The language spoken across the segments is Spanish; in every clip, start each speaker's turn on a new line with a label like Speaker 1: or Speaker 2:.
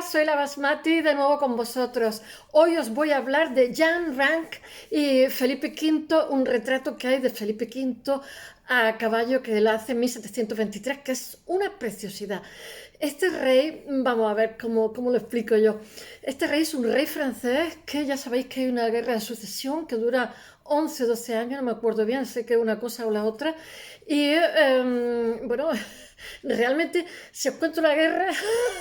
Speaker 1: soy la Basmati de nuevo con vosotros. Hoy os voy a hablar de Jan Rank y Felipe V, un retrato que hay de Felipe V a caballo que lo hace en 1723, que es una preciosidad. Este rey, vamos a ver cómo lo explico yo. Este rey es un rey francés que ya sabéis que hay una guerra de sucesión que dura 11 o 12 años, no me acuerdo bien, sé que una cosa o la otra. Y bueno, realmente si os cuento la guerra,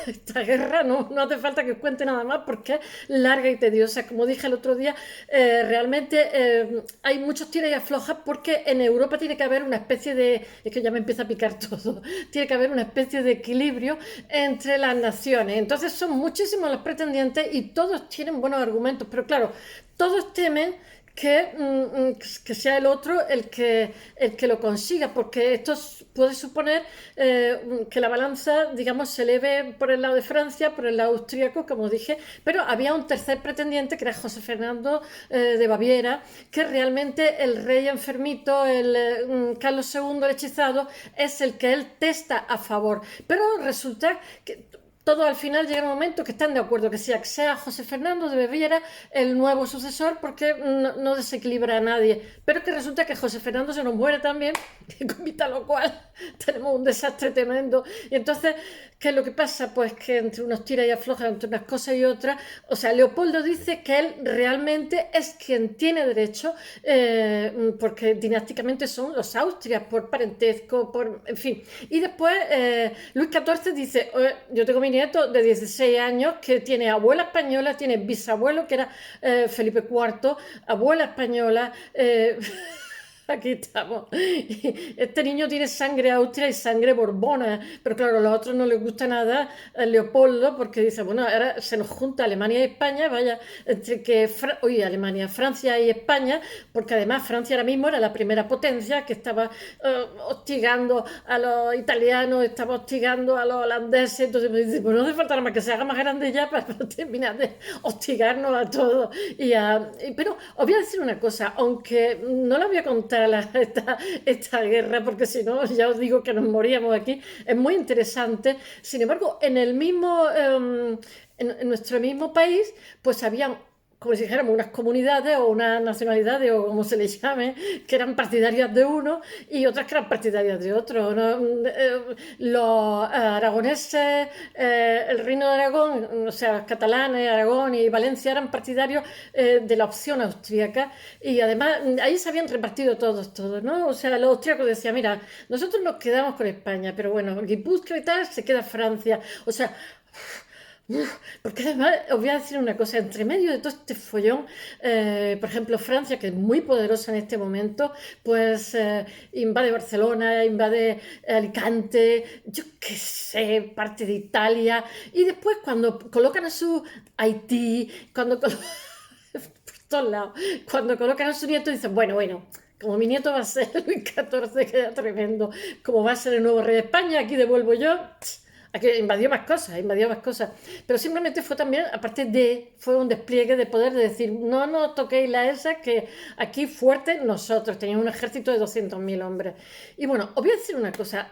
Speaker 1: esta guerra no hace falta que os cuente nada más porque es larga y tediosa. Como dije el otro día, realmente hay muchos tira y afloja porque en Europa tiene que haber una especie de, es que ya me empieza a picar todo, tiene que haber una especie de equilibrio entre las naciones. Entonces son muchísimos los pretendientes y todos tienen buenos argumentos, pero claro, todos temen que sea el otro el que lo consiga, porque esto puede suponer que la balanza, digamos, se eleve por el lado de Francia, por el lado austríaco, como dije, pero había un tercer pretendiente que era José Fernando de Baviera, que realmente el rey enfermito, Carlos II, el hechizado, es el que él testa a favor, pero resulta que todos al final llega un momento que están de acuerdo que sea José Fernando de Baviera el nuevo sucesor porque no desequilibra a nadie. Pero que resulta que José Fernando se nos muere también, con lo cual tenemos un desastre tremendo. Y entonces, ¿qué es lo que pasa? Pues que entre unos tira y afloja, entre unas cosas y otras, o sea, Leopoldo dice que él realmente es quien tiene derecho, porque dinásticamente son los Austrias, por parentesco, en fin. Y después Luis XIV dice, yo tengo mi nieto de 16 años que tiene abuela española, tiene bisabuelo que era Felipe IV, abuela española, aquí estamos. Este niño tiene sangre austria y sangre borbona, pero claro, a los otros no les gusta nada Leopoldo porque dice, bueno, ahora se nos junta Alemania y España, vaya, entre que, Alemania, Francia y España, porque además Francia ahora mismo era la primera potencia que estaba hostigando a los italianos, estaba hostigando a los holandeses, entonces me dice, pues no hace falta nada más que se haga más grande ya para terminar de hostigarnos a todos. Pero os voy a decir una cosa, aunque no la voy a contar esta guerra, porque si no, ya os digo que nos moríamos aquí. Es muy interesante. Sin embargo, en nuestro mismo país, pues habían, como si dijéramos, unas comunidades o unas nacionalidades o como se les llame, que eran partidarias de uno y otras que eran partidarias de otro, ¿no? Los aragoneses, el Reino de Aragón, o sea, catalanes, Aragón y Valencia eran partidarios de la opción austríaca y además ahí se habían repartido todos, ¿no? O sea, los austríacos decían, mira, nosotros nos quedamos con España, pero bueno, Guipúzcoa y tal se queda Francia, o sea... Porque además os voy a decir una cosa, entre medio de todo este follón, por ejemplo, Francia, que es muy poderosa en este momento, pues invade Barcelona, invade Alicante, yo qué sé, parte de Italia, y después cuando colocan a su Haití, por todos lados, cuando colocan a su nieto, dicen, bueno, como mi nieto va a ser Luis XIV, queda tremendo, como va a ser el nuevo rey de España, aquí devuelvo yo. Aquí invadió más cosas, pero simplemente fue también, fue un despliegue de poder de decir, no toquéis la ESA, que aquí fuerte nosotros, teníamos un ejército de 200.000 hombres. Y bueno, os voy a decir una cosa,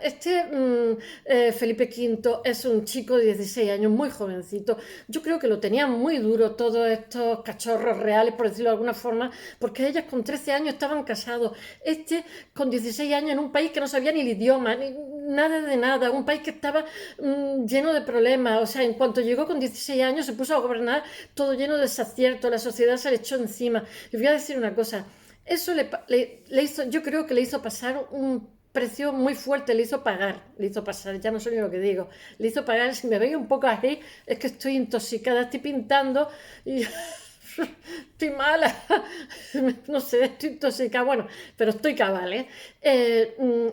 Speaker 1: Felipe V es un chico de 16 años, muy jovencito, yo creo que lo tenían muy duro todos estos cachorros reales, por decirlo de alguna forma, porque ellas con 13 años estaban casados, con 16 años en un país que no sabía ni el idioma, ni nada de nada, un país que estaba lleno de problemas, o sea, en cuanto llegó con 16 años se puso a gobernar todo lleno de desaciertos, la sociedad se le echó encima. Y voy a decir una cosa, eso le hizo, yo creo que le hizo pasar un precio muy fuerte, le hizo pasar, ya no sé ni lo que digo, le hizo pagar, si me veis un poco así, es que estoy intoxicada, estoy pintando y... estoy mala, no sé, estoy intoxicada, bueno, pero estoy cabal, ¿eh?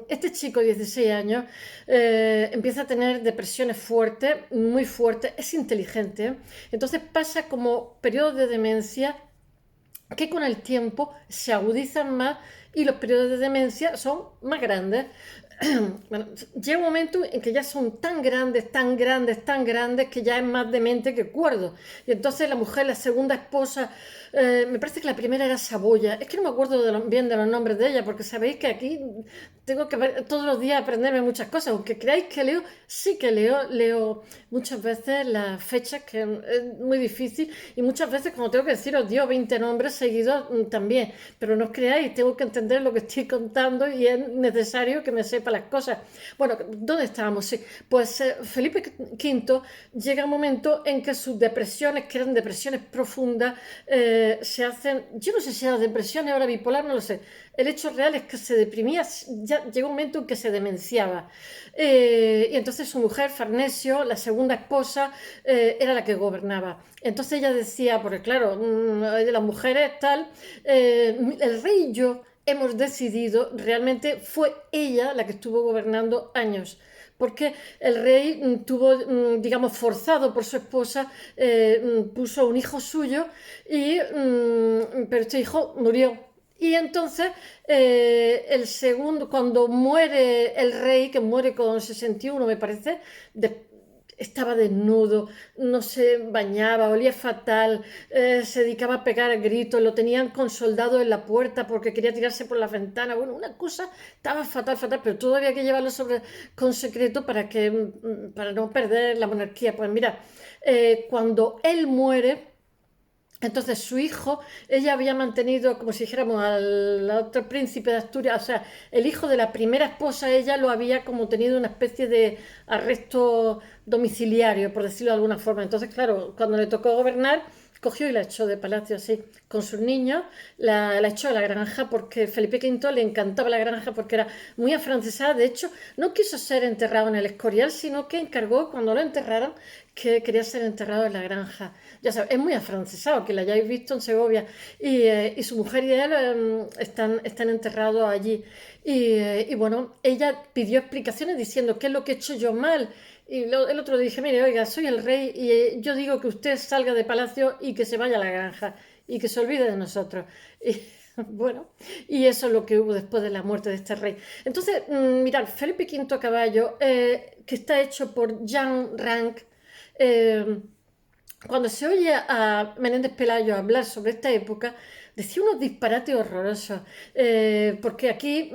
Speaker 1: Este chico de 16 años empieza a tener depresiones fuertes, muy fuertes, es inteligente, ¿eh? Entonces pasa como periodos de demencia que con el tiempo se agudizan más y los periodos de demencia son más grandes. Bueno, llega un momento en que ya son tan grandes, tan grandes, tan grandes que ya es más demente que cuerdo. Y entonces la mujer, la segunda esposa, me parece que la primera era Saboya, es que no me acuerdo bien de los nombres de ella, porque sabéis que aquí tengo que todos los días aprenderme muchas cosas, aunque creáis que leo, sí que leo muchas veces las fechas, que es muy difícil, y muchas veces cuando tengo que deciros, Dios, 20 nombres seguidos también, pero no os creáis, tengo que entender lo que estoy contando y es necesario que me sepa las cosas. Bueno, ¿dónde estábamos? Sí, pues Felipe V llega un momento en que sus depresiones, que eran depresiones profundas, se hacen, yo no sé si era depresión, ahora bipolar, no lo sé. El hecho real es que se deprimía, ya llegó un momento en que se demenciaba. Y entonces su mujer, Farnesio, la segunda esposa, era la que gobernaba. Entonces ella decía, porque claro, las mujeres tal, el rey y yo hemos decidido, realmente fue ella la que estuvo gobernando años porque el rey tuvo, digamos, forzado por su esposa, puso un hijo suyo, pero este hijo murió. Y entonces, el segundo, cuando muere el rey, que muere con 61, me parece, estaba desnudo, no se bañaba, olía fatal, se dedicaba a pegar gritos, lo tenían con soldados en la puerta porque quería tirarse por la ventana. Bueno, una cosa estaba fatal, fatal, pero todo había que llevarlo con secreto para no perder la monarquía. Pues mira, cuando él muere, entonces su hijo, ella había mantenido, como si dijéramos, al otro príncipe de Asturias, o sea, el hijo de la primera esposa, ella lo había como tenido una especie de arresto domiciliario, por decirlo de alguna forma. Entonces, claro, cuando le tocó gobernar, cogió y la echó de palacio así, con sus niños, la echó a la granja porque Felipe V le encantaba la granja porque era muy afrancesada. De hecho, no quiso ser enterrado en el Escorial, sino que encargó, cuando lo enterraran, que quería ser enterrado en la granja. Ya sabes, es muy afrancesado, que la hayáis visto en Segovia. Y su mujer y él están enterrados allí. Y bueno, ella pidió explicaciones diciendo qué es lo que he hecho yo mal. Y el otro dije, mire, oiga, soy el rey y yo digo que usted salga de palacio y que se vaya a la granja y que se olvide de nosotros. Y bueno, y eso es lo que hubo después de la muerte de este rey. Entonces, mirad, Felipe V a caballo, que está hecho por Jean Ranc, eh, cuando se oye a Menéndez Pelayo hablar sobre esta época, decía unos disparates horrorosos, porque aquí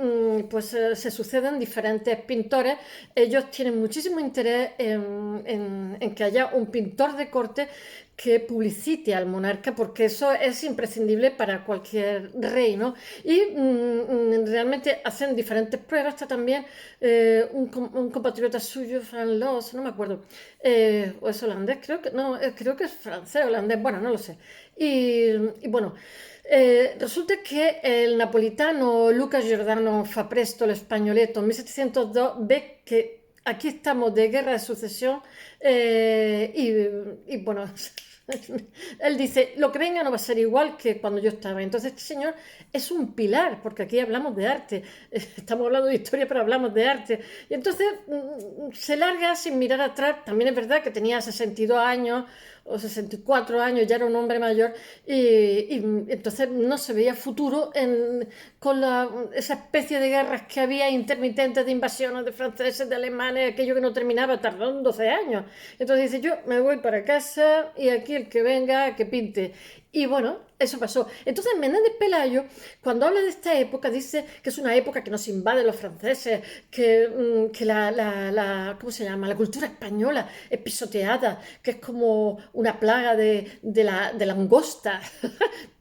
Speaker 1: pues, se suceden diferentes pintores, ellos tienen muchísimo interés en que haya un pintor de corte que publicite al monarca, porque eso es imprescindible para cualquier rey, ¿no? Y realmente hacen diferentes pruebas. Está también un compatriota suyo, Fran Loss, no me acuerdo, o es holandés, creo que, no, creo que es francés, holandés, bueno, no lo sé. Y bueno, resulta que el napolitano Lucas Giordano fa presto, el españoleto, en 1702, ve que aquí estamos de guerra de sucesión y bueno, él dice, lo que venga no va a ser igual que cuando yo estaba. Entonces este señor es un pilar, porque aquí hablamos de arte, estamos hablando de historia, pero hablamos de arte. Y entonces se larga sin mirar atrás. También es verdad que tenía 62 años o 64 años, ya era un hombre mayor, y entonces no se veía futuro con esa especie de guerras que había intermitentes de invasiones de franceses, de alemanes, aquello que no terminaba, tardaron 12 años. Entonces dice, yo me voy para casa y aquí el que venga, que pinte. Y bueno, eso pasó. Entonces Menéndez Pelayo, cuando habla de esta época, dice que es una época que nos invaden los franceses, que ¿cómo se llama? La cultura española es pisoteada, que es como una plaga de langosta.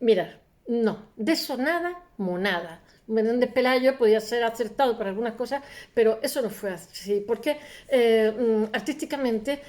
Speaker 1: Mira, no, de eso nada, monada. Menéndez Pelayo podía ser acertado para algunas cosas, pero eso no fue así, porque artísticamente,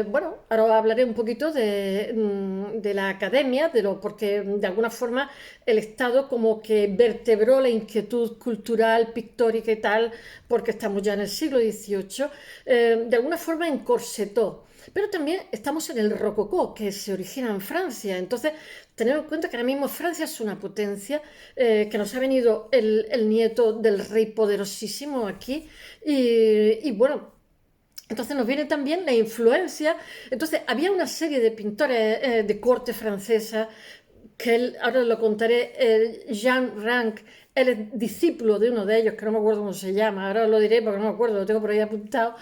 Speaker 1: bueno, ahora hablaré un poquito de la academia, porque de alguna forma el Estado como que vertebró la inquietud cultural, pictórica y tal, porque estamos ya en el siglo XVIII, de alguna forma encorsetó. Pero también estamos en el rococó, que se origina en Francia. Entonces, tener en cuenta que ahora mismo Francia es una potencia, que nos ha venido el nieto del rey poderosísimo aquí. Y bueno, entonces nos viene también la influencia. Entonces, había una serie de pintores de corte francesa que él, ahora lo contaré, Jean Ranc, él es discípulo de uno de ellos, que no me acuerdo cómo se llama, ahora lo diré porque no me acuerdo, lo tengo por ahí apuntado.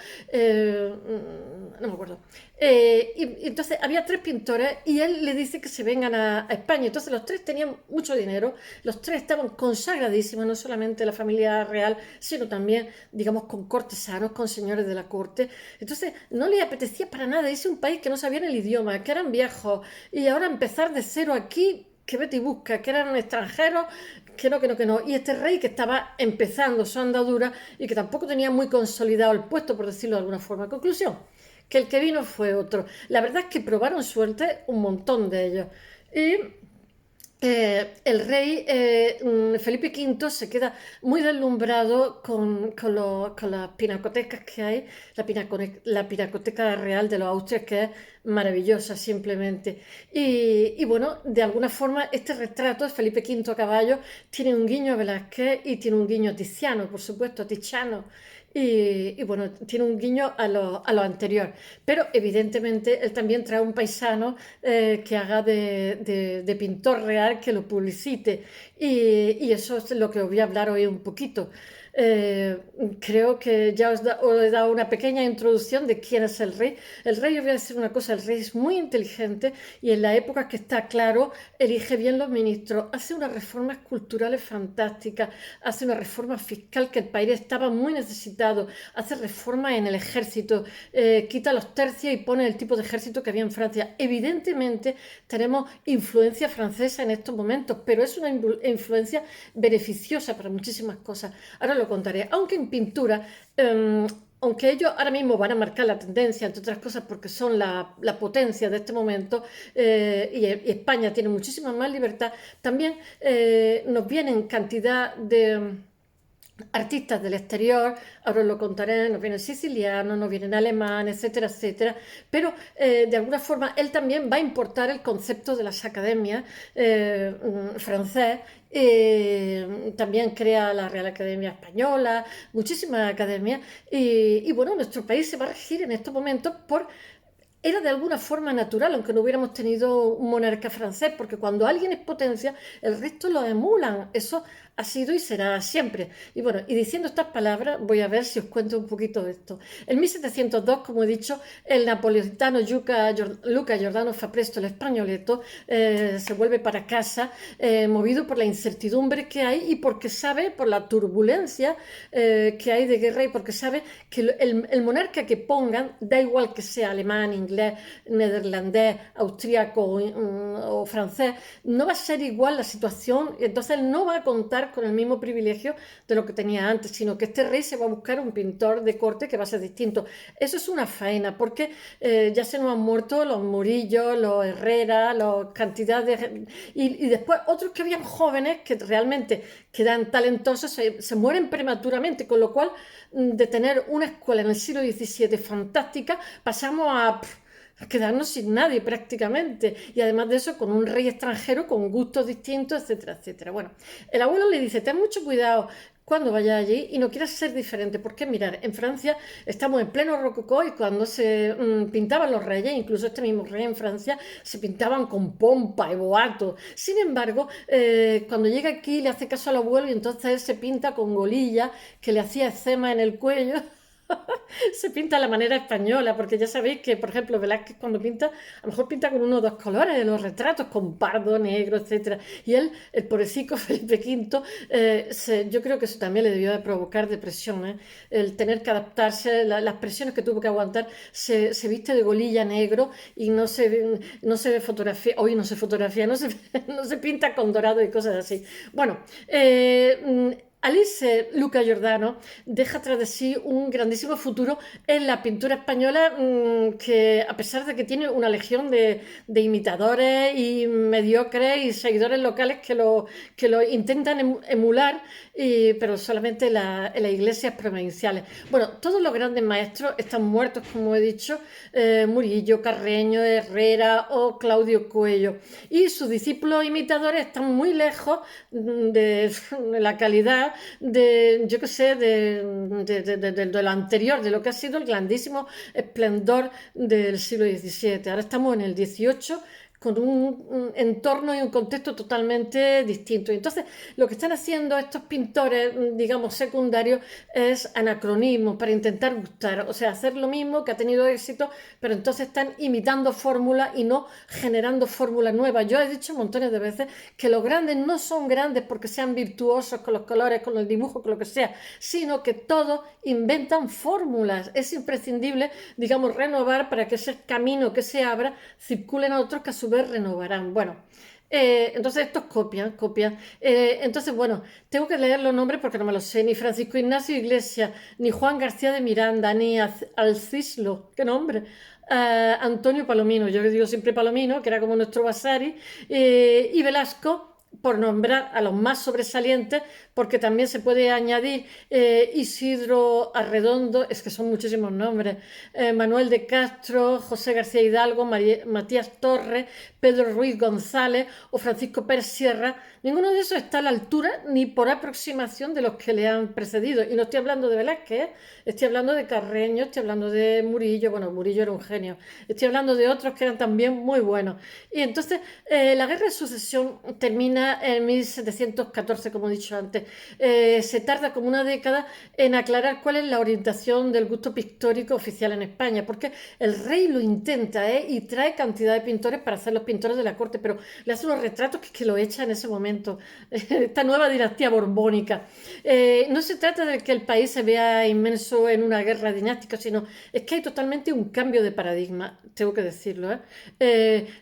Speaker 1: no me acuerdo. Y entonces había tres pintores y él le dice que se vengan a España. Entonces los tres tenían mucho dinero, los tres estaban consagradísimos, no solamente la familia real, sino también, digamos, con cortesanos, con señores de la corte. Entonces no le apetecía para nada irse a un país que no sabían el idioma, que eran viejos, y ahora empezar de cero aquí, que vete y busca, que eran extranjeros, que no, que no, que no. Y este rey que estaba empezando su andadura y que tampoco tenía muy consolidado el puesto, por decirlo de alguna forma. Conclusión, que el que vino fue otro. La verdad es que probaron suerte un montón de ellos. Y el rey Felipe V se queda muy deslumbrado con las pinacotecas que hay, la pinacoteca real de los Austrias, que es maravillosa simplemente. Y bueno, de alguna forma este retrato de Felipe V a caballo tiene un guiño a Velázquez y tiene un guiño a Tiziano, por supuesto, a Tiziano. Y bueno, tiene un guiño a lo anterior. Pero evidentemente él también trae un paisano que haga de pintor real, que lo publicite. Y eso es lo que os voy a hablar hoy un poquito. Eh, Creo que ya os he dado una pequeña introducción de quién es el rey. El rey, os voy a decir una cosa, el rey es muy inteligente y en la época que está claro, elige bien los ministros, hace unas reformas culturales fantásticas, hace una reforma fiscal que el país estaba muy necesitado, hace reformas en el ejército, quita los tercios y pone el tipo de ejército que había en Francia. Evidentemente tenemos influencia francesa en estos momentos, pero es una influencia beneficiosa para muchísimas cosas. Ahora lo contaré. Aunque en pintura, aunque ellos ahora mismo van a marcar la tendencia, entre otras cosas porque son la potencia de este momento, y España tiene muchísima más libertad, también nos vienen cantidad de artistas del exterior, ahora os lo contaré, nos vienen sicilianos, nos vienen alemanes, etcétera, etcétera, pero de alguna forma él también va a importar el concepto de las academias francés. También crea la Real Academia Española, muchísimas academias, y bueno, nuestro país se va a regir en estos momentos por... Era de alguna forma natural, aunque no hubiéramos tenido un monarca francés, porque cuando alguien es potencia, el resto lo emulan. Eso ha sido y será siempre. Y bueno, y diciendo estas palabras, voy a ver si os cuento un poquito de esto. En 1702, como he dicho, el napolitano Luca Giordano fa Presto, el españoleto, se vuelve para casa, movido por la incertidumbre que hay y porque sabe, por la turbulencia que hay de guerra, y porque sabe que el monarca que pongan, da igual que sea alemán, inglés, neerlandés, austríaco o francés, no va a ser igual la situación, entonces no va a contar con el mismo privilegio de lo que tenía antes, sino que este rey se va a buscar un pintor de corte que va a ser distinto. Eso es una faena, porque ya se nos han muerto los Murillo, los Herrera, la cantidad de... Y después otros que habían jóvenes que realmente quedan talentosos, se mueren prematuramente, con lo cual de tener una escuela en el siglo XVII fantástica, pasamos a quedarnos sin nadie prácticamente, y además de eso con un rey extranjero con gustos distintos, etcétera, etcétera. Bueno, el abuelo le dice, ten mucho cuidado cuando vayas allí y no quieras ser diferente, porque mirar, en Francia estamos en pleno rococó y cuando se pintaban los reyes, incluso este mismo rey en Francia, se pintaban con pompa y boato. Sin embargo, cuando llega aquí le hace caso al abuelo y entonces él se pinta con golilla, que le hacía eczema en el cuello. Se pinta a la manera española, porque ya sabéis que, por ejemplo, Velázquez cuando pinta, a lo mejor pinta con uno o dos colores de los retratos, con pardo, negro, etcétera. Y él, el pobrecito Felipe V, yo creo que eso también le debió de provocar depresión, ¿eh? El tener que adaptarse, las presiones que tuvo que aguantar, se viste de golilla negro y no se ve fotografía, hoy no se fotografía, no se pinta con dorado y cosas así. Bueno, Alice Luca Giordano deja tras de sí un grandísimo futuro en la pintura española, que a pesar de que tiene una legión de imitadores y mediocres y seguidores locales que lo intentan emular, pero solamente en las iglesias provinciales. Bueno, todos los grandes maestros están muertos, como he dicho, Murillo, Carreño, Herrera o Claudio Coello, y sus discípulos imitadores están muy lejos de la calidad yo qué sé, de lo anterior, de lo que ha sido el grandísimo esplendor del siglo XVII. Ahora estamos en el XVIII con un entorno y un contexto totalmente distinto. Entonces, lo que están haciendo estos pintores, digamos, secundarios, es anacronismo para intentar gustar, o sea, hacer lo mismo que ha tenido éxito, pero entonces están imitando fórmulas y no generando fórmulas nuevas. Yo he dicho montones de veces que los grandes no son grandes porque sean virtuosos con los colores, con el dibujo, con lo que sea, sino que todos inventan fórmulas. Es imprescindible, digamos, renovar para que ese camino que se abra circulen a otros que a su vez renovarán. Bueno, entonces estos copian. Entonces, bueno, tengo que leer los nombres porque no me los sé. Ni Francisco Ignacio Iglesias, ni Juan García de Miranda, ni Alcislo, qué nombre. Antonio Palomino, yo le digo siempre Palomino, que era como nuestro Vasari, y Velasco, por nombrar a los más sobresalientes, porque también se puede añadir Isidro Arredondo, es que son muchísimos nombres, Manuel de Castro, José García Hidalgo, Matías Torres, Pedro Ruiz González o Francisco Pérez Sierra. Ninguno de esos está a la altura ni por aproximación de los que le han precedido. Y no estoy hablando de Velázquez, estoy hablando de Carreño, estoy hablando de Murillo. Bueno, Murillo era un genio. Estoy hablando de otros que eran también muy buenos. Y entonces la Guerra de Sucesión termina en 1714, como he dicho antes. Se tarda como una década en aclarar cuál es la orientación del gusto pictórico oficial en España, porque el rey lo intenta y trae cantidad de pintores para hacer los pintores de la corte, pero le hace unos retratos que lo echa en ese momento, esta nueva dinastía borbónica. No se trata de que el país se vea inmenso en una guerra dinástica, sino es que hay totalmente un cambio de paradigma, tengo que decirlo,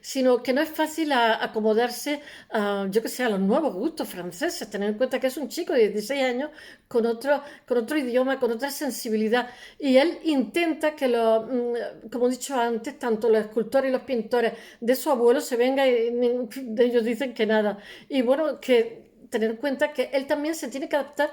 Speaker 1: sino que no es fácil acomodarse a, yo que sé, a los nuevos gustos franceses, tener en cuenta que es un chico de 16 años con otro idioma, con otra sensibilidad, y él intenta que, como he dicho antes, tanto los escultores y los pintores de su abuelo se vengan y de ellos dicen que nada. Y bueno, que tener en cuenta que él también se tiene que adaptar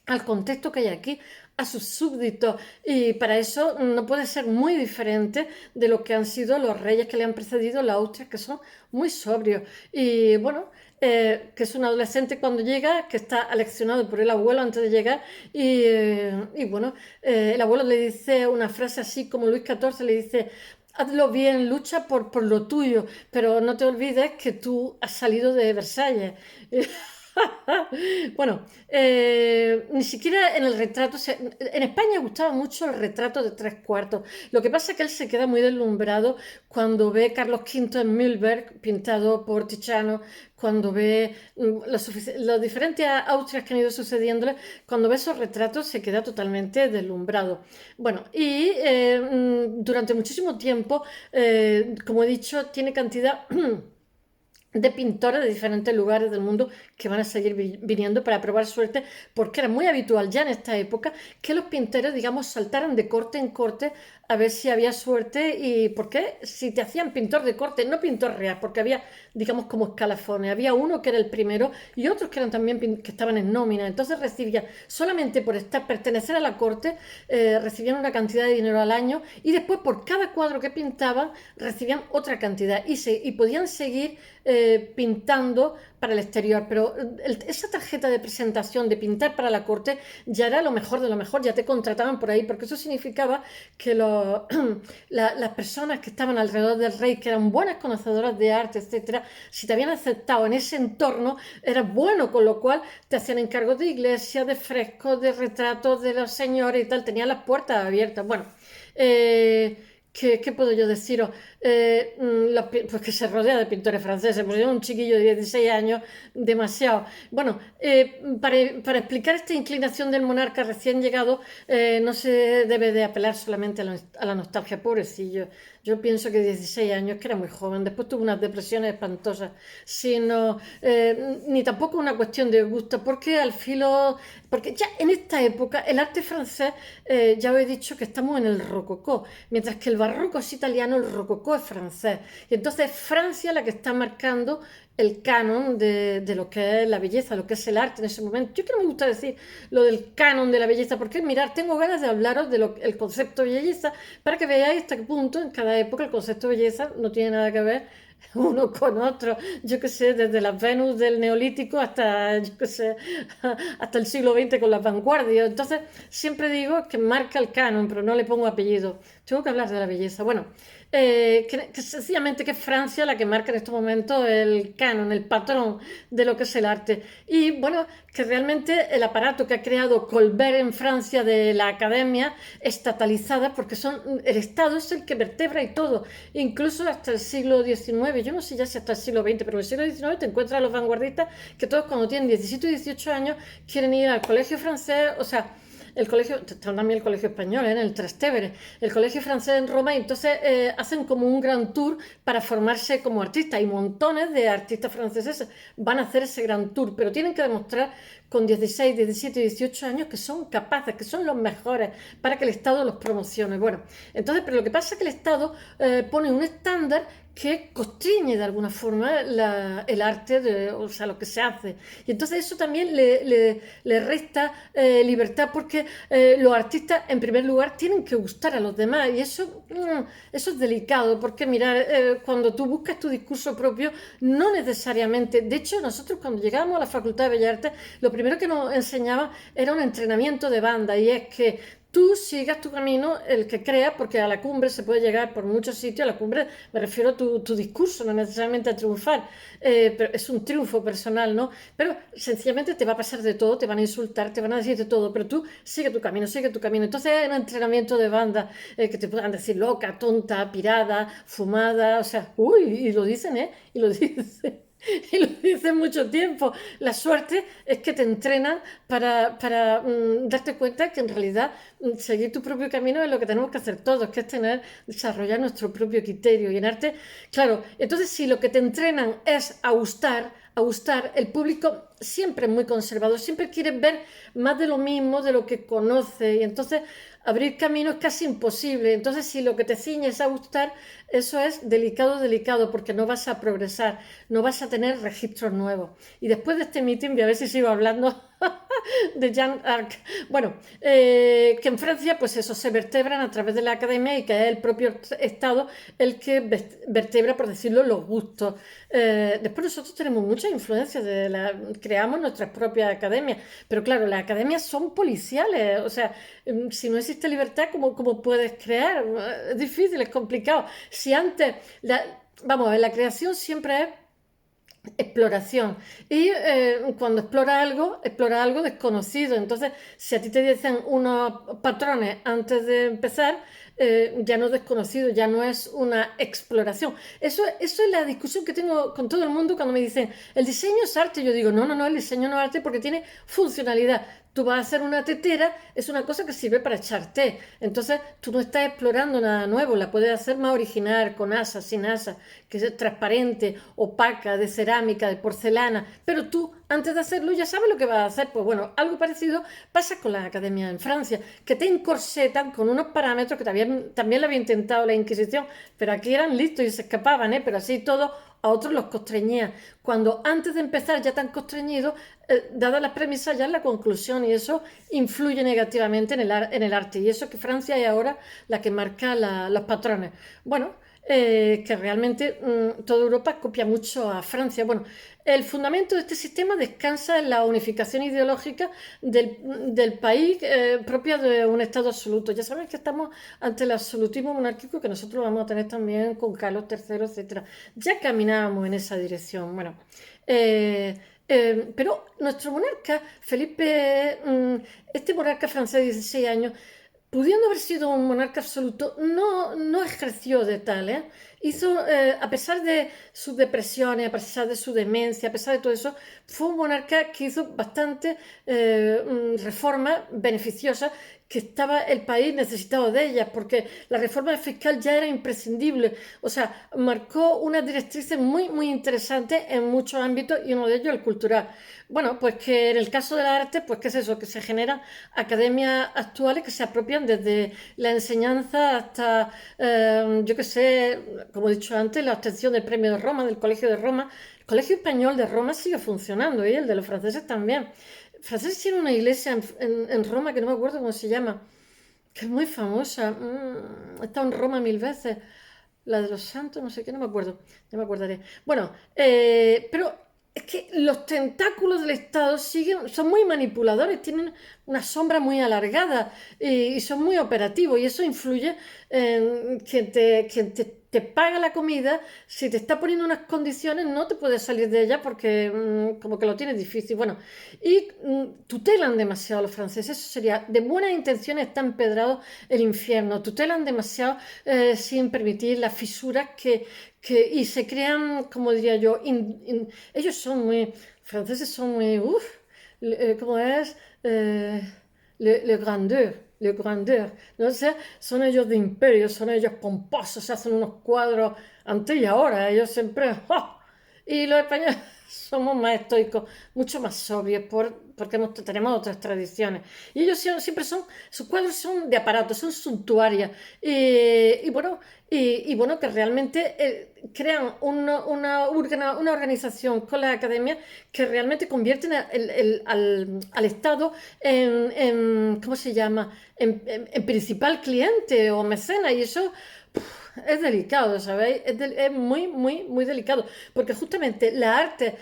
Speaker 1: al contexto que hay aquí, a sus súbditos, y para eso no puede ser muy diferente de lo que han sido los reyes que le han precedido, los Austrias, que son muy sobrios. Y bueno, que es un adolescente cuando llega, que está aleccionado por el abuelo antes de llegar, y bueno, el abuelo le dice una frase así como Luis XIV le dice: hazlo bien, lucha por lo tuyo, pero no te olvides que tú has salido de Versalles. Bueno, ni siquiera en el retrato, en España gustaba mucho el retrato de tres cuartos. Lo que pasa es que él se queda muy deslumbrado cuando ve Carlos V en Mühlberg, pintado por Tiziano, cuando ve los diferentes Austrias que han ido sucediéndole, cuando ve esos retratos se queda totalmente deslumbrado. Bueno, y durante muchísimo tiempo, como he dicho, tiene cantidad de pintores de diferentes lugares del mundo que van a seguir viniendo para probar suerte, porque era muy habitual ya en esta época que los pintores, digamos, saltaran de corte en corte a ver si había suerte. ¿Y por qué? Si te hacían pintor de corte, no pintor real, porque había, digamos, como escalafones. Había uno que era el primero y otros que eran también que estaban en nómina. Entonces recibían, solamente por pertenecer a la corte, recibían una cantidad de dinero al año, y después por cada cuadro que pintaban recibían otra cantidad y podían seguir pintando para el exterior, pero esa tarjeta de presentación de pintar para la corte ya era lo mejor de lo mejor, ya te contrataban por ahí, porque eso significaba que las personas que estaban alrededor del rey, que eran buenas conocedoras de arte, etcétera, si te habían aceptado en ese entorno, eras bueno, con lo cual te hacían encargos de iglesia, de frescos, de retratos de los señores y tal, tenían las puertas abiertas. Bueno, ¿qué puedo yo deciros? Pues que se rodea de pintores franceses, pues yo un chiquillo de 16 años, demasiado. Bueno, para explicar esta inclinación del monarca recién llegado, no se debe de apelar solamente a la nostalgia, pobrecillo. Yo pienso que 16 años, que era muy joven, después tuvo unas depresiones espantosas, sino, ni tampoco una cuestión de gusto, porque ya en esta época el arte francés, ya os he dicho que estamos en el rococó, mientras que el barroco es italiano, el rococó es francés. Y entonces Francia la que está marcando el canon de lo que es la belleza, lo que es el arte en ese momento. Yo que no me gusta decir lo del canon de la belleza, porque mirar, tengo ganas de hablaros del concepto de belleza para que veáis hasta qué punto en cada época el concepto de belleza no tiene nada que ver uno con otro, yo qué sé, desde las Venus del Neolítico hasta, yo qué sé, hasta el siglo XX con las vanguardias. Entonces, siempre digo que marca el canon, pero no le pongo apellido. Tengo que hablar de la belleza. Bueno, que sencillamente que es Francia la que marca en estos momentos el canon, el patrón de lo que es el arte. Y bueno, que realmente el aparato que ha creado Colbert en Francia de la academia estatalizada, porque el Estado es el que vertebra y todo, incluso hasta el siglo XIX. Yo no sé ya si hasta el siglo XX, pero en el siglo XIX te encuentras a los vanguardistas que todos cuando tienen 17 y 18 años quieren ir al colegio francés, o sea, el colegio, también el colegio español, en el Trastevere, el colegio francés en Roma, y entonces hacen como un gran tour para formarse como artistas, y montones de artistas franceses van a hacer ese gran tour, pero tienen que demostrar con 16, 17 y 18 años que son capaces, que son los mejores, para que el Estado los promocione. Bueno, entonces, pero lo que pasa es que el Estado pone un estándar que constriñe de alguna forma el arte, o sea, lo que se hace. Y entonces eso también le resta libertad, porque los artistas, en primer lugar, tienen que gustar a los demás. Y eso es delicado, porque mira, cuando tú buscas tu discurso propio, no necesariamente. De hecho, nosotros cuando llegamos a la Facultad de Bellas Artes, lo primero que nos enseñaban era un entrenamiento de banda, y es que tú sigas tu camino, el que creas, porque a la cumbre se puede llegar por muchos sitios. A la cumbre me refiero a tu discurso, no necesariamente a triunfar, pero es un triunfo personal, ¿no? Pero sencillamente te va a pasar de todo, te van a insultar, te van a decir de todo, pero tú sigue tu camino, sigue tu camino. Entonces hay un entrenamiento de banda, que te puedan decir loca, tonta, pirada, fumada, o sea, uy, y lo dicen, ¿eh? Y lo dicen. Y lo dicen mucho tiempo. La suerte es que te entrenan para darte cuenta que en realidad seguir tu propio camino es lo que tenemos que hacer todos, que es desarrollar nuestro propio criterio y en arte. Claro, entonces si lo que te entrenan es a gustar, el público siempre es muy conservador, siempre quiere ver más de lo mismo, de lo que conoce, y entonces abrir camino es casi imposible. Entonces, si lo que te ciñe es a gustar, eso es delicado, delicado, porque no vas a progresar, no vas a tener registros nuevos. Y después de este meeting, voy a ver si sigo hablando de Jean Arc. Bueno, que en Francia, pues eso, se vertebran a través de la academia, y que es el propio Estado el que vertebra, por decirlo, los gustos. Después nosotros tenemos muchas influencias, creamos nuestras propias academias, pero claro, las academias son policiales, o sea, si no existe libertad, ¿cómo puedes crear? Es difícil, es complicado. Si antes, vamos, la creación siempre es exploración, y cuando explora algo desconocido. Entonces, si a ti te dicen unos patrones antes de empezar, ya no es desconocido, ya no es una exploración. Eso es la discusión que tengo con todo el mundo cuando me dicen el diseño es arte. Yo digo, no, el diseño no es arte, porque tiene funcionalidad. Tú vas a hacer una tetera, es una cosa que sirve para echar té. Entonces, tú no estás explorando nada nuevo, la puedes hacer más original, con asa, sin asa, que es transparente, opaca, de cerámica, de porcelana. Pero tú, antes de hacerlo, ya sabes lo que vas a hacer. Pues bueno, algo parecido pasa con las academias en Francia, que te encorsetan con unos parámetros que también lo había intentado la Inquisición, pero aquí eran listos y se escapaban, ¿eh? Pero así todo a otros los constreñía. Cuando antes de empezar ya tan constreñidos, dadas las premisas, ya en la conclusión, y eso influye negativamente en el arte. Y eso que Francia es ahora la que marca los patrones. Bueno, que realmente toda Europa copia mucho a Francia. Bueno, el fundamento de este sistema descansa en la unificación ideológica del país, propia de un Estado absoluto. Ya saben que estamos ante el absolutismo monárquico, que nosotros vamos a tener también con Carlos III, etcétera. Ya caminábamos en esa dirección. Bueno, pero nuestro monarca, Felipe, este monarca francés de 16 años, pudiendo haber sido un monarca absoluto, no ejerció de tal, ¿eh? Hizo, a pesar de sus depresiones, a pesar de su demencia, a pesar de todo eso, fue un monarca que hizo bastante reformas beneficiosas, que estaba el país necesitado de ellas, porque la reforma fiscal ya era imprescindible. O sea, marcó unas directrices muy, muy interesantes en muchos ámbitos, y uno de ellos el cultural. Bueno, pues que en el caso de las artes, pues ¿qué es eso? Que se generan academias actuales que se apropian desde la enseñanza hasta, yo qué sé, como he dicho antes, la obtención del Premio de Roma, del Colegio de Roma. El Colegio Español de Roma sigue funcionando, y el de los franceses también. Franceses tiene una iglesia en Roma, que no me acuerdo cómo se llama, que es muy famosa. He estado en Roma 1000 veces. la de los santos, no sé qué, no me acuerdo, ya me acordaré. Bueno, pero es que los tentáculos del Estado son muy manipuladores, tienen una sombra muy alargada y son muy operativos y eso influye en quien te paga la comida. Si te está poniendo unas condiciones, no te puedes salir de ella porque como que lo tienes difícil. Bueno, y tutelan demasiado a los franceses, eso sería, de buenas intenciones está empedrado el infierno, tutelan demasiado sin permitir las fisuras y se crean, como diría yo, ellos son muy, franceses son muy, ¿cómo es? Le grandeur, le grandeur, no sé, son ellos de imperio, son ellos pomposos, se hacen unos cuadros antes y ahora, ellos siempre, ¡oh! Y los españoles somos más estoicos, mucho más sobrios, porque tenemos otras tradiciones. Y ellos siempre sus cuadros son de aparato, son suntuarias. Y bueno, que realmente crean una organización con la academia que realmente convierten al Estado ¿cómo se llama? En principal cliente o mecena. Y eso es delicado, ¿sabéis? Es muy, muy, muy delicado, porque justamente las artes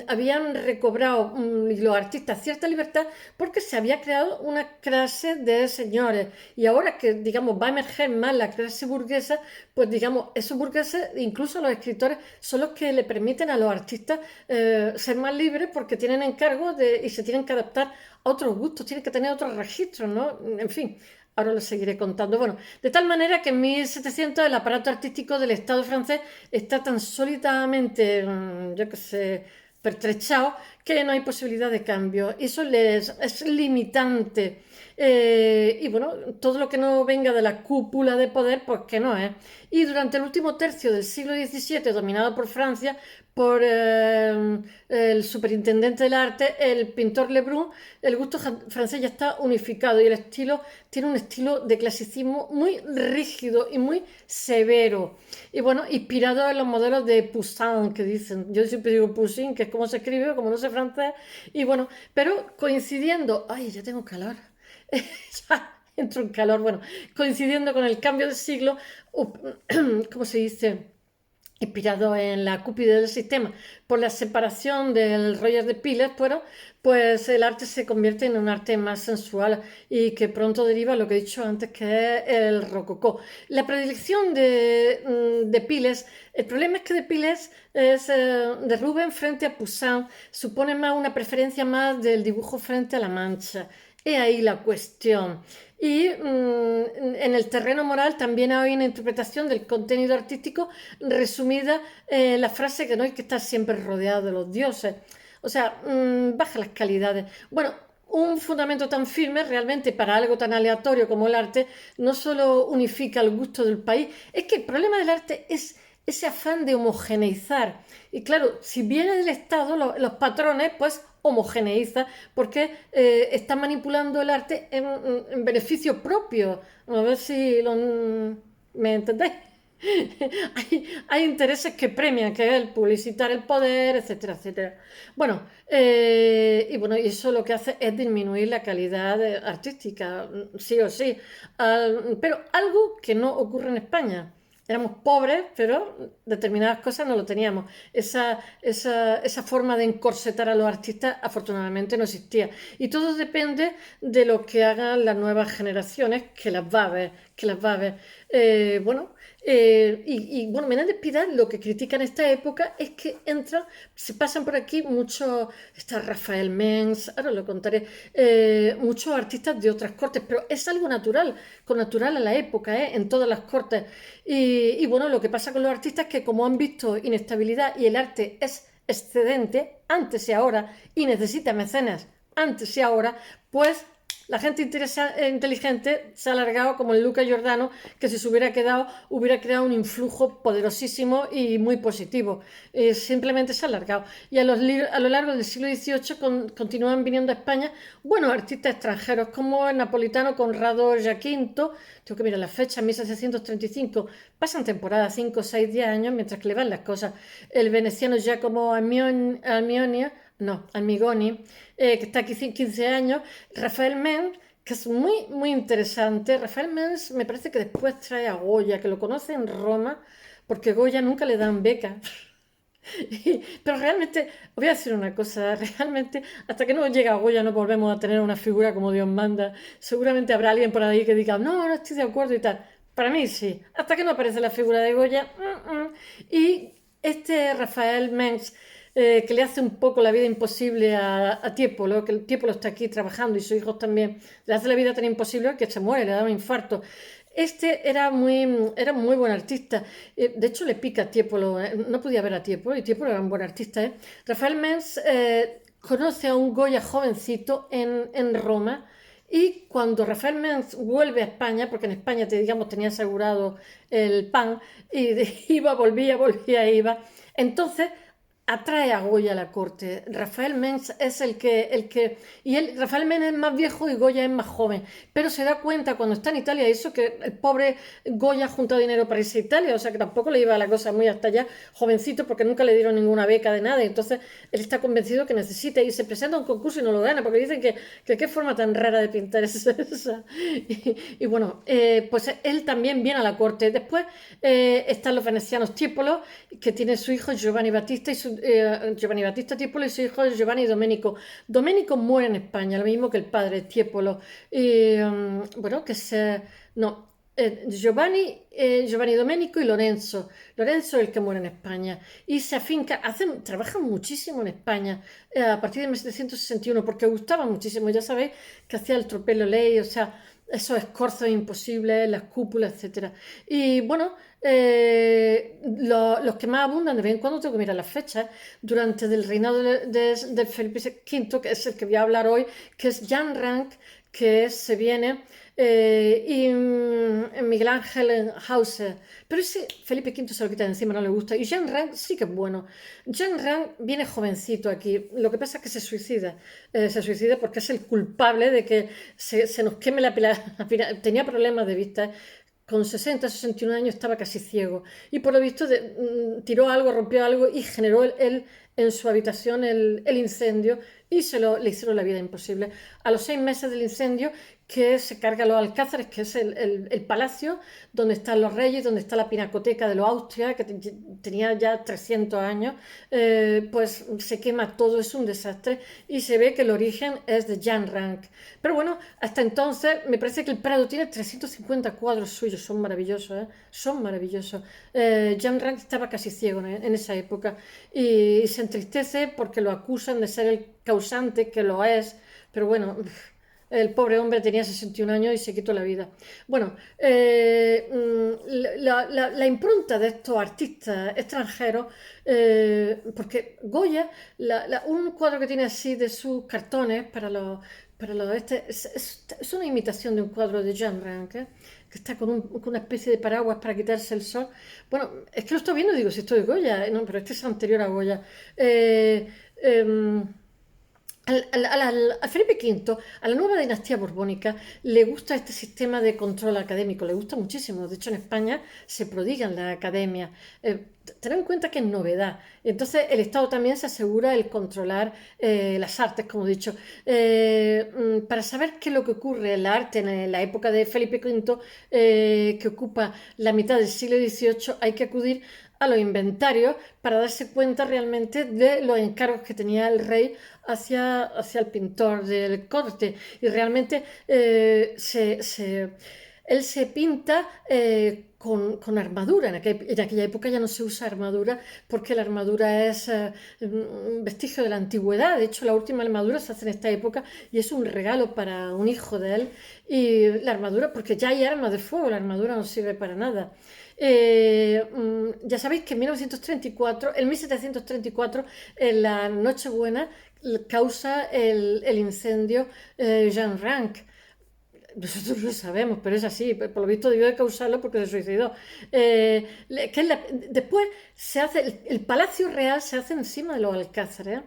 Speaker 1: habían recobrado, y los artistas, cierta libertad porque se había creado una clase de señores y ahora que, digamos, va a emerger más la clase burguesa, pues, digamos, esos burgueses, incluso los escritores, son los que le permiten a los artistas ser más libres porque tienen encargos y se tienen que adaptar a otros gustos, tienen que tener otros registros, ¿no? En fin, ahora lo seguiré contando. Bueno, de tal manera que en 1700 el aparato artístico del Estado francés está tan sólidamente, yo qué sé, pertrechado, que no hay posibilidad de cambio. Eso es limitante. Y bueno, todo lo que no venga de la cúpula de poder, pues que no es. Y durante el último tercio del siglo XVII, dominado por Francia, por el superintendente del arte, el pintor Lebrun, el gusto francés ya está unificado y el estilo tiene un estilo de clasicismo muy rígido y muy severo. Y bueno, inspirado en los modelos de Poussin, que dicen, yo siempre digo Poussin, que es como se escribe, como no sé francés, y bueno, pero coincidiendo, ay, ya tengo calor, ya entro en calor, bueno, coincidiendo con el cambio de siglo, ¿cómo se dice? Inspirado en la cúpula del sistema por la separación del Roger de Piles, bueno, pues el arte se convierte en un arte más sensual y que pronto deriva a lo que he dicho antes, que es el rococó. La predilección de Piles, el problema es que de Piles es de Rubens frente a Poussin, supone más una preferencia más del dibujo frente a la mancha. He ahí la cuestión. Y en el terreno moral también hay una interpretación del contenido artístico resumida en la frase que no hay que estar siempre rodeado de los dioses. O sea, baja las calidades. Bueno, un fundamento tan firme realmente para algo tan aleatorio como el arte no solo unifica el gusto del país, es que el problema del arte es ese afán de homogeneizar. Y claro, si viene del Estado, los patrones, pues homogeneiza porque está manipulando el arte en beneficio propio. A ver si me entendéis. hay intereses que premian, que es el publicitar el poder, etcétera, etcétera. Bueno, y eso lo que hace es disminuir la calidad artística, sí o sí. Pero algo que no ocurre en España. Éramos pobres, pero determinadas cosas no lo teníamos. Esa forma de encorsetar a los artistas afortunadamente no existía. Y todo depende de lo que hagan las nuevas generaciones, que las va a ver, que las va a ver. Bueno, bueno, Menéndez Pidal lo que critica en esta época es que se pasan por aquí muchos, está Rafael Mengs, ahora lo contaré, muchos artistas de otras cortes, pero es algo natural, con natural a la época, en todas las cortes. Y bueno, lo que pasa con los artistas es que como han visto inestabilidad y el arte es excedente, antes y ahora, y necesita mecenas antes y ahora, pues la gente inteligente se ha alargado como el Luca Giordano, que si se hubiera quedado hubiera creado un influjo poderosísimo y muy positivo. Simplemente se ha alargado. Y a lo largo del siglo XVIII continúan viniendo a España buenos artistas extranjeros, como el napolitano Conrado Giaquinto, tengo que mirar la fecha, 1735, pasan temporada 5, 6, 10 años mientras que le van las cosas. El veneciano Giacomo Almigoni, que está aquí 15 años, Rafael Men, que es muy, muy interesante. Rafael Mengs me parece que después trae a Goya, que lo conoce en Roma, porque Goya nunca le dan beca. Pero realmente, os voy a decir una cosa, realmente, hasta que no llega Goya no volvemos a tener una figura como Dios manda. Seguramente habrá alguien por ahí que diga, no, no estoy de acuerdo y tal. Para mí sí, hasta que no aparece la figura de Goya. Y este Rafael Mengs, que le hace un poco la vida imposible a Tiepolo, que el Tiepolo está aquí trabajando y sus hijos también, le hace la vida tan imposible que se muere, le da un infarto. Este era muy buen artista. De hecho, le pica a Tiepolo. No podía ver a Tiepolo y Tiepolo era un buen artista. Rafael Mengs conoce a un Goya jovencito en Roma y cuando Rafael Mengs vuelve a España, porque en España, digamos, tenía asegurado el pan y iba, entonces atrae a Goya a la corte. Rafael Mengs es Rafael Mengs es más viejo y Goya es más joven, pero se da cuenta cuando está en Italia eso que el pobre Goya ha juntado dinero para irse a Italia, o sea que tampoco le iba la cosa muy hasta allá, jovencito, porque nunca le dieron ninguna beca de nada, y entonces él está convencido que necesita y se presenta a un concurso y no lo gana, porque dicen que qué forma tan rara de pintar es esa. Y bueno, pues él también viene a la corte. Después están los venecianos Tiepolo, que tiene su hijo Giovanni Battista Giovanni Battista Tiepolo y su hijo Giovanni Domenico. Domenico muere en España, lo mismo que el padre Tiepolo. Bueno, no, Giovanni Domenico y Lorenzo. Lorenzo es el que muere en España. Y se afinca, trabajan muchísimo en España a partir de 1761, porque gustaba muchísimo. Ya sabéis que hacía el tropelo ley, o sea, esos escorzos imposibles, las cúpulas, etcétera. Y bueno, los que más abundan, de vez en cuando tengo que mirar las fechas, durante el reinado de Felipe V, que es el que voy a hablar hoy, que es Jan Rank, se viene, y Miguel Ángel Hauser. Pero ese Felipe V se lo quita de encima, no le gusta. Y Jan Rank sí que es bueno. Jan Rank viene jovencito aquí. Lo que pasa es que se suicida. Se suicida porque es el culpable de que se nos queme la pila. Tenía problemas de vista. Con 60, 61 años estaba casi ciego. Y por lo visto tiró algo, rompió algo y generó él en su habitación el incendio y le hicieron la vida imposible. A los 6 meses del incendio, que se carga los alcázares, que es el palacio donde están los reyes, donde está la pinacoteca de los Austria, que tenía ya 300 años, pues se quema todo, es un desastre y se ve que el origen es de Jan Rank. Pero bueno, hasta entonces me parece que el Prado tiene 350 cuadros suyos, son maravillosos, son maravillosos. Jan Rank estaba casi ciego en esa época y se entristece porque lo acusan de ser el causante, que lo es, pero bueno, el pobre hombre tenía 61 años y se quitó la vida. Bueno, la impronta de estos artistas extranjeros, porque Goya, un cuadro que tiene así de sus cartones es una imitación de un cuadro de Jan Rank, que está con una especie de paraguas para quitarse el sol. Bueno, es que lo estoy viendo y digo, si esto es Goya, no, pero este es anterior a Goya. A Felipe V, a la nueva dinastía borbónica, le gusta este sistema de control académico, le gusta muchísimo. De hecho, en España se prodigan la academia. Ten en cuenta que es novedad. Entonces, el Estado también se asegura el controlar las artes, como he dicho. Para saber qué es lo que ocurre en la arte en la época de Felipe V, que ocupa la mitad del siglo XVIII, hay que acudir a los inventarios para darse cuenta realmente de los encargos que tenía el rey hacia el pintor del corte. Y realmente él se pinta con armadura. En aquella época ya no se usa armadura porque la armadura es un vestigio de la antigüedad. De hecho, la última armadura se hace en esta época y es un regalo para un hijo de él. Y la armadura, porque ya hay armas de fuego, la armadura no sirve para nada. Ya sabéis que en 1734, en la Nochebuena, causa el incendio Jean Rank. Nosotros lo sabemos, pero es así. Por lo visto debió de causarlo porque se suicidó. Después se hace el Palacio Real se hace encima de los Alcázares,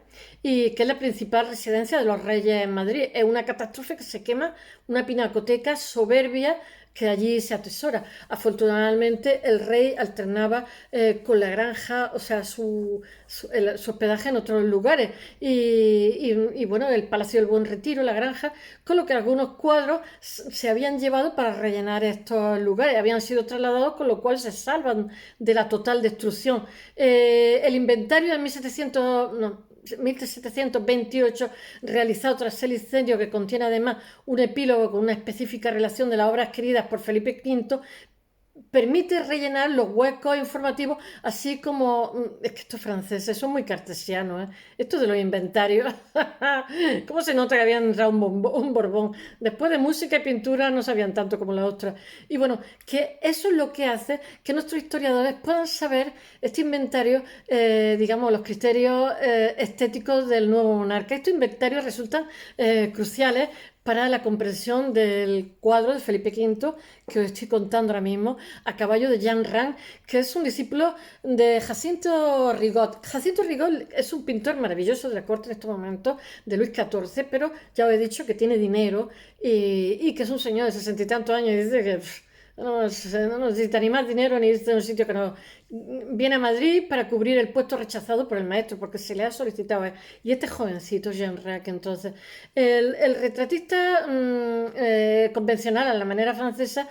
Speaker 1: y que es la principal residencia de los reyes en Madrid. Es una catástrofe que se quema una pinacoteca soberbia que allí se atesora. Afortunadamente el rey alternaba con la granja, o sea, su hospedaje en otros lugares. Y bueno, el Palacio del Buen Retiro, la granja, con lo que algunos cuadros se habían llevado para rellenar estos lugares, habían sido trasladados, con lo cual se salvan de la total destrucción. El inventario de 1700, no, 1728, realizado tras el incendio, que contiene además un epílogo con una específica relación de las obras queridas por Felipe V, permite rellenar los huecos informativos, así como... Es que estos franceses son muy cartesianos, ¿eh? Esto de los inventarios. ¿Cómo se nota que habían entrado un Borbón? Después de música y pintura no sabían tanto como las otras. Y bueno, que eso es lo que hace que nuestros historiadores puedan saber este inventario, digamos, los criterios estéticos del nuevo monarca. Estos inventarios resultan cruciales para la comprensión del cuadro de Felipe V que os estoy contando ahora mismo, a caballo de Jean Rang, que es un discípulo de Jacinto Rigaud. Jacinto Rigaud es un pintor maravilloso de la corte en estos momentos, de Luis XIV, pero ya os he dicho que tiene dinero y que es un señor de 60 y tantos años y dice que no necesita ni más dinero ni necesita un sitio que no. Viene a Madrid para cubrir el puesto rechazado por el maestro, porque se le ha solicitado. Y este jovencito, Jean Rang, entonces, el retratista convencional a la manera francesa,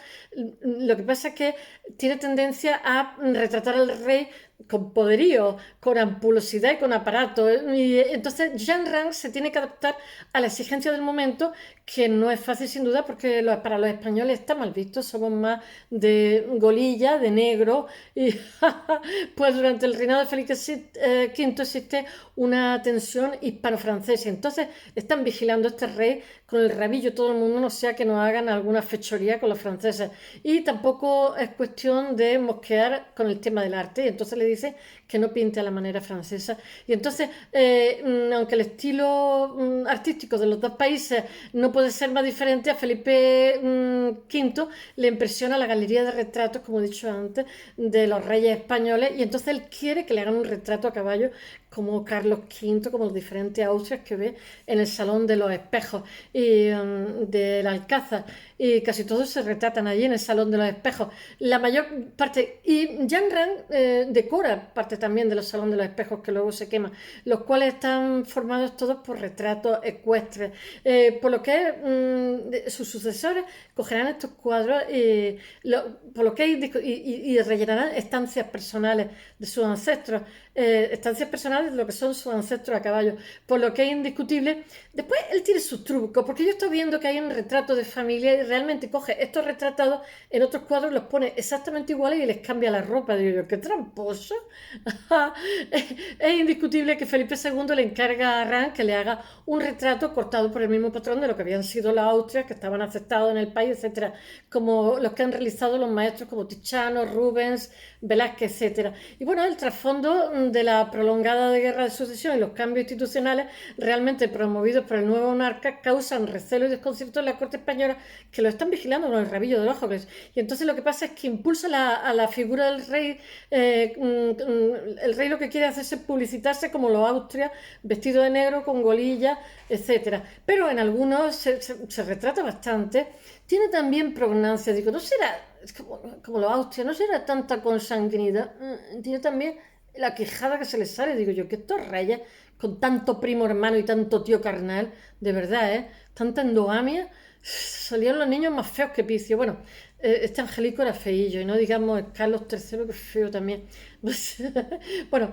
Speaker 1: lo que pasa es que tiene tendencia a retratar al rey con poderío, con ampulosidad y con aparato. Y entonces Jean Rang se tiene que adaptar a la exigencia del momento, que no es fácil sin duda, porque para los españoles está mal visto, somos más de golilla, de negro, y pues durante el reinado de Felipe V existe una tensión hispano-francesa. Entonces están vigilando a este rey con el rabillo todo el mundo, no sea que nos hagan alguna fechoría con los franceses. Y tampoco es cuestión de mosquear con el tema del arte. Y entonces le dice que no pinte a la manera francesa. Y entonces, aunque el estilo artístico de los dos países no puede ser más diferente, a Felipe V le impresiona la galería de retratos, como he dicho antes, de los reyes españoles, y entonces él quiere que le hagan un retrato a caballo como Carlos V, como los diferentes Austrias que ve en el Salón de los Espejos y del Alcázar, y casi todos se retratan allí en el Salón de los Espejos. La mayor parte, y Jean Rang decora parte también de los Salón de los Espejos, que luego se quema, los cuales están formados todos por retratos ecuestres, por lo que sus sucesores cogerán estos cuadros por lo que y rellenarán estancias personales de sus ancestros, estancias personales de lo que son sus ancestros a caballo, por lo que es indiscutible. Después él tiene sus trucos, porque yo estoy viendo que hay un retrato de familia y realmente coge estos retratados en otros cuadros, los pone exactamente iguales y les cambia la ropa. Digo yo, qué tramposo. Es indiscutible que Felipe II le encarga a Rang que le haga un retrato cortado por el mismo patrón de lo que habían sido las Austrias que estaban aceptados en el país, etcétera, como los que han realizado los maestros como Tiziano, Rubens, Velázquez, etcétera. Y bueno, el trasfondo de la prolongada guerra de sucesión y los cambios institucionales realmente promovidos por el nuevo monarca causan recelo y desconcierto en la corte española, que lo están vigilando con el rabillo del ojo. Y entonces lo que pasa es que impulsa a la figura del rey. El rey lo que quiere hacer es publicitarse como los Austrias, vestido de negro, con golilla, etcétera. Pero en algunos se retrata bastante. Tiene también prognancia, digo, no será como los Austrias, no será tanta consanguinidad. Tiene también la quejada que se le sale, digo yo, que estos reyes, con tanto primo hermano y tanto tío carnal, de verdad, tanta endogamia, salían los niños más feos que Picio. Bueno, este Angelico era feillo, y no digamos Carlos III, que es feo también. Bueno,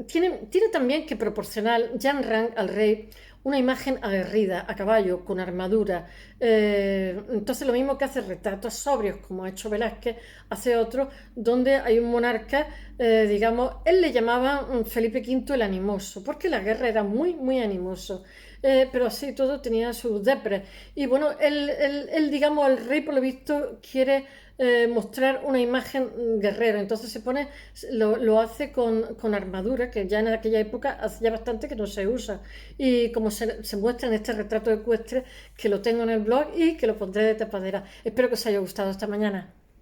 Speaker 1: tiene también que proporcionar Jean Rang al rey una imagen aguerrida, a caballo, con armadura. Entonces lo mismo que hace retratos sobrios, como ha hecho Velázquez, hace otro, donde hay un monarca, digamos, él le llamaba Felipe V el animoso, porque la guerra era muy, muy animoso. Pero así todo tenía sus depres. Y bueno, él, digamos, el rey por lo visto quiere mostrar una imagen guerrera, entonces lo hace con armadura, que ya en aquella época hacía bastante que no se usa, y como se muestra en este retrato ecuestre, que lo tengo en el blog y que lo pondré de tapadera. Espero que os haya gustado esta mañana.